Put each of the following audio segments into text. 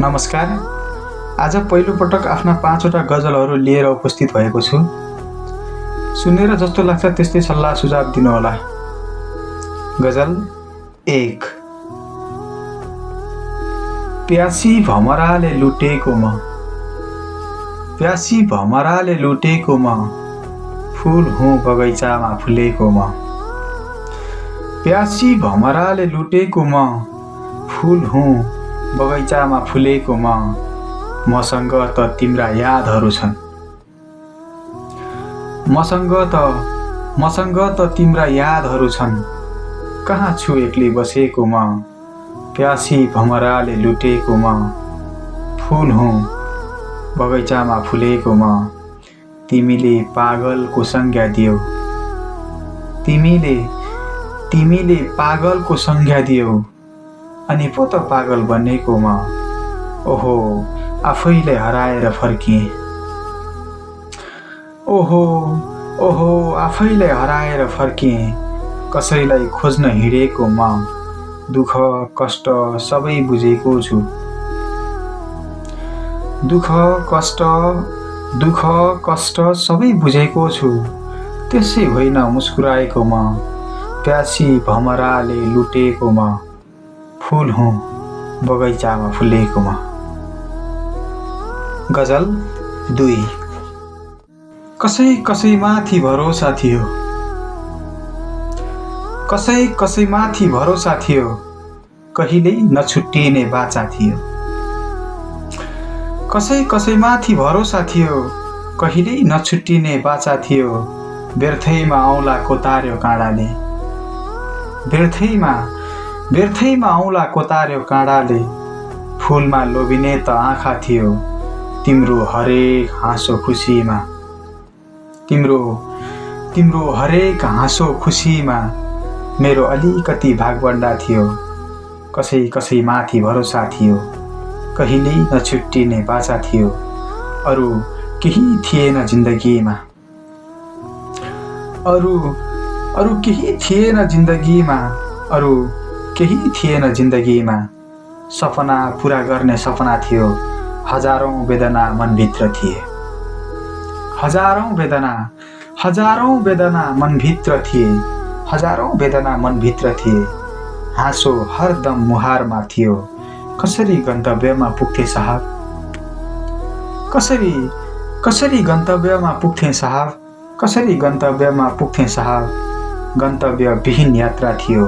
नमस्कार। आज पहिलो पटक आफ्ना 5वटा गजलहरू लिएर उपस्थित भएको छु। सुनेर जस्तो लाग्छ त्यस्तै सल्लाह सुझाव दिनुहोला। गजल 1। प्यासी भमराले लुटेको म, प्यासी भमराले लुटेको म, फूल हुँ बगैँचामा फुलेको म, प्यासी भमराले लुटेको म, फूल हुँ बगैँचामा फुलेको म, मसँग त तिम्रा यादहरू छन्, मसँग त तिम्रा यादहरू छन्, कहाँ छु एक्लै बसेको म, प्यासी भमराले लुटेको म, फूल हुँ बगैँचामा फुलेको म, तिमीले पागलको संज्ञा दियौ, तिमीले पागलको संज्ञा दियौ, अनि पो त पागल बनेको म, ओहो आफैले हराएर फर्किएँ, ओहो आफैले हराएर फर्किएँ, कसैलाई खोज्न हिँडेको म, दुःख कष्ट सबै बुझेको छु, दुःख कष्ट सबै बुझेको छु, त्यसै होइन मुस्कुराएको म, प्यासी भमराले लुटेको म, फूल हुँ बगैँचामा फुलेको म। गजल 2। कसैमाथि भरोसा थियो, कसैमाथि भरोसा थियो, कहिल्यै नछुट्टिने बाचा थियो, कसैमाथि भरोसा थियो, कहिल्यै नछुट्टिने बाचा थियो, व्यर्थैमा औँला कोतार्यो काँडाले, व्यर्थैमा औँला कोतार्यो काँडाले, फूलमा लोभिने त आँखा थियो, तिम्रो हरेक हाँसो खुसीमा, तिम्रो हरेक हाँसो खुसीमा, मेरो अलिकति भागबण्डा थियो, कसैमाथि भरोसा थियो, कहिल्यै नछुट्टिने बाचा थियो, अरू केही थिएन जिन्दगीमा, अरू केही थिएन जिन्दगीमा, अरू केही थिएन जिन्दगीमा, सपना पूरा गर्ने सपना थियो, हजारौं वेदना मनभित्र थिए, हजारौं वेदना मनभित्र थिए, हजारौं वेदना मनभित्र थिए, हाँसो हरदम मुहारमा थियो, कसरी गन्तव्यमा पुग्थे साहब, कसरी गन्तव्यमा पुग्थे साहब, कसरी गन्तव्यमा पुग्थे साहब, गन्तव्य विहीन यात्रा थियो,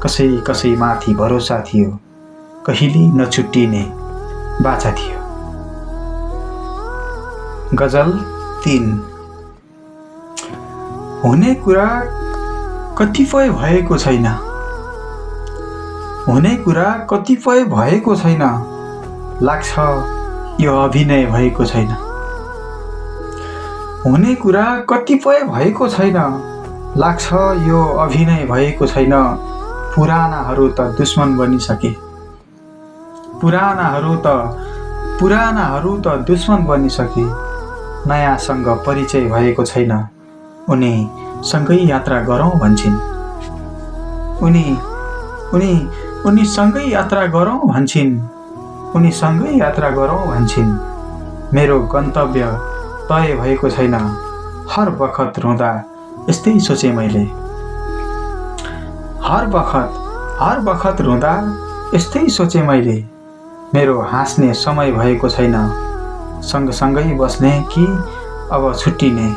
कसैमाथि भरोसा थियो, कहिल्यै नछुट्टिने बाचा थियो। गजल 3। हुने कुरा कतिपय भएको छैन, हुने कुरा कतिपय भएको छैन, लाग्छ यो अभिनय भएको छैन, हुने कुरा कतिपय भएको छैन, लाग्छ यो अभिनय भएको छैन, पुरानाहरू त दुश्मन बनिसके, पुरानाहरू त दुश्मन बनिसके, नयाँसँग परिचय भएको छैन, उनी सँगै यात्रा गरौँ भन्छन्, उनी सँगै यात्रा गरौँ भन्छन्, उनी सँगै यात्रा गरौँ भन्छन्, मेरो गन्तव्य तय भएको छैन, हर बखत रुँदा यस्तै सोचे मैले, हर बखत रुँदा यस्तै सोचे मैले, मेरो हाँस्ने समय भएको छैन, सँगसँगै बस्ने कि अब छुट्टिने,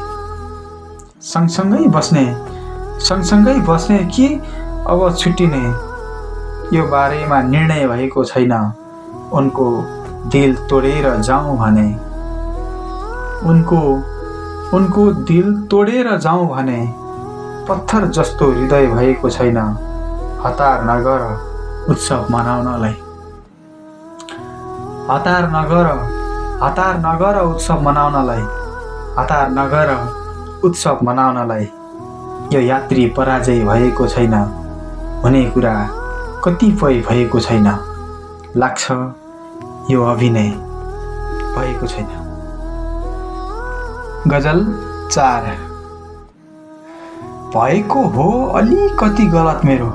सँगसँगै बस्ने कि अब छुट्टिने, यो बारेमा निर्णय भएको छैन, उनको दिल तोडेर जाउँ भने, उनको दिल तोडेर जाउँ भने, पत्थर जस्तो हृदय भएको छैन, हतार नगर उत्सव मनाउनलाई, हतार नगर उत्सव मनाउनलाई, हतार नगर उत्सव मनाउनलाई, यो यात्री पराजय भएको छैन, हुने कुरा कतिपय भएको छैन, लाग्छ यो अभिनय भएको छैन। गजल 4। भएको हो अलिकति गलत मेरो,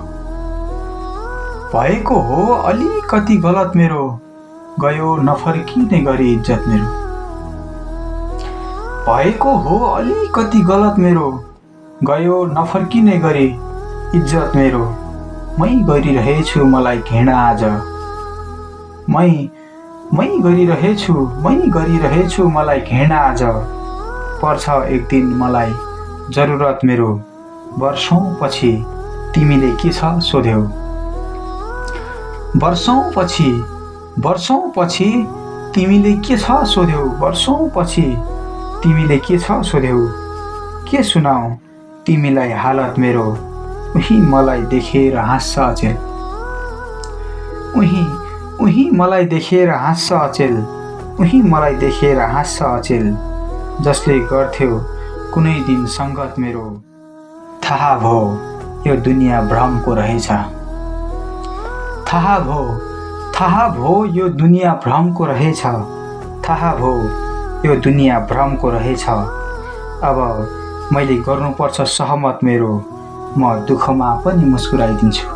भएको हो अलिकति गलत मेरो, गयो नफर्किने गरी इज्जत मेरो। भएको हो अलिकति गलत मेरो, गयो नफर्किने गरी इज्जत मेरो। मै गरिरहेछु मलाई घृणा आज, मै गरिरहेछु मलाई घृणा आज। पर्छ एक दिन मलाई जरुरत मेरो, वर्षौं पछि तिमीले के छ सोध्यौ। वर्षौं पछि तिमीले के छ सोध्यौ, वर्षौं पछि तिमीले के छ सोध्यौ। के सुनाऊ तिमीलाई हालत मेरो, उही मलाई देखेर हाँस्छ अचेल। उही मलाई देखेर हाँस्छ अचेल, उही मलाई देखेर हाँस्छ अचेल। जसले गर्थ्यो कुनै दिन संगत मेरो, थाहा भो यो दुनिया भ्रमको रहेछ। थाहा भो यो दुनिया भ्रमको रहेछ, थाहा भो यो दुनिया भ्रमको रहेछ। अब मैले गर्नुपर्छ सहमत मेरो, म दुःखमा पनि मुस्कुराइदिन्छु।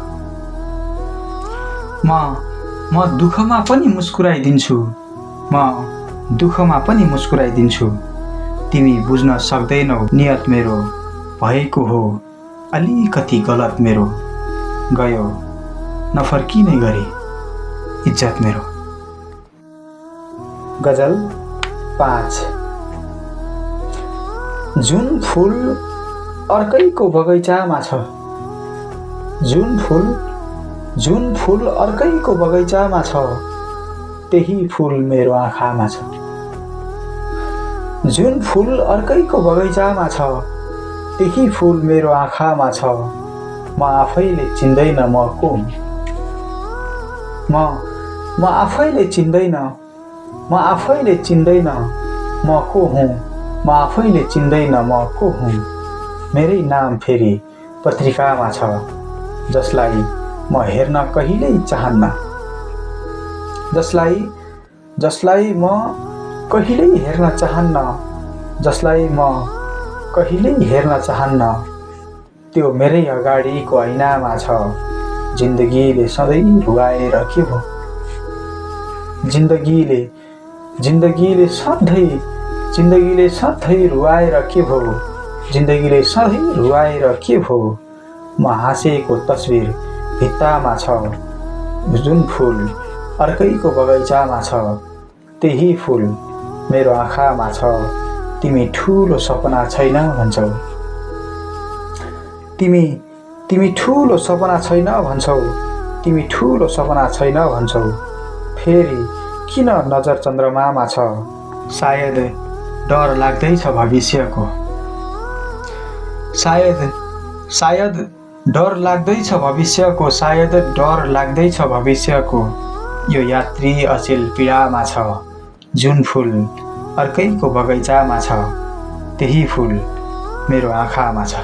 म दुःखमा पनि मुस्कुराइदिन्छु, म दुःखमा पनि मुस्कुराइदिन्छु। तिमी बुझ्न सक्दैनौ नियत मेरो, भएको हो अलिकति गलत मेरो। गयो नफर्किने गरी इज्जत मेरो। गजल 5। जुन फूल अर्कैको बगैँचामा छ, जुन फूल अर्कैको बगैँचामा छ, त्यही फूल मेरो आँखामा छ। जुन फूल अर्कैको बगैँचामा छ, त्यही फूल मेरो आँखामा छ। म आफैले चिन्दैन म को हुँ, म आफैले चिन्दैन म को हुँ, म आफैले चिन्दैन म को हुँ। मेरै नाम फेरि पत्रिकामा छ, जसलाई म हेर्न कहिल्यै चाहन्न, जसलाई म कहिल्यै हेर्न चाहन्न, जसलाई म कहिल्यै हेर्न चाहन्न। त्यो मेरै अगाडिको ऐनामा छ, जिन्दगीले सधैँ रुवाएर के भो। जिन्दगीले सधैँ रुवाएर के भो, जिन्दगीले सधैँ रुवाएर के भो। म हाँसेको तस्बिर भित्तामा छ, जुन फूल अर्कैको बगैँचामा छ, त्यही फूल मेरो आँखामा छ। तिमी ठुलो सपना छैन भन्छौ, तिमी ठुलो सपना छैन भन्छौ, तिमी ठुलो सपना छैन भन्छौ। फेरि किन नजर चन्द्रमामा छ, सायद डर लाग्दैछ भविष्यको। सायद डर लाग्दैछ भविष्यको, सायद डर लाग्दैछ भविष्यको। यो यात्री अचेल पीडामा छ, जुन फूल अर्कैको बगैँचामा छ, त्यही फूल मेरो आँखामा छ।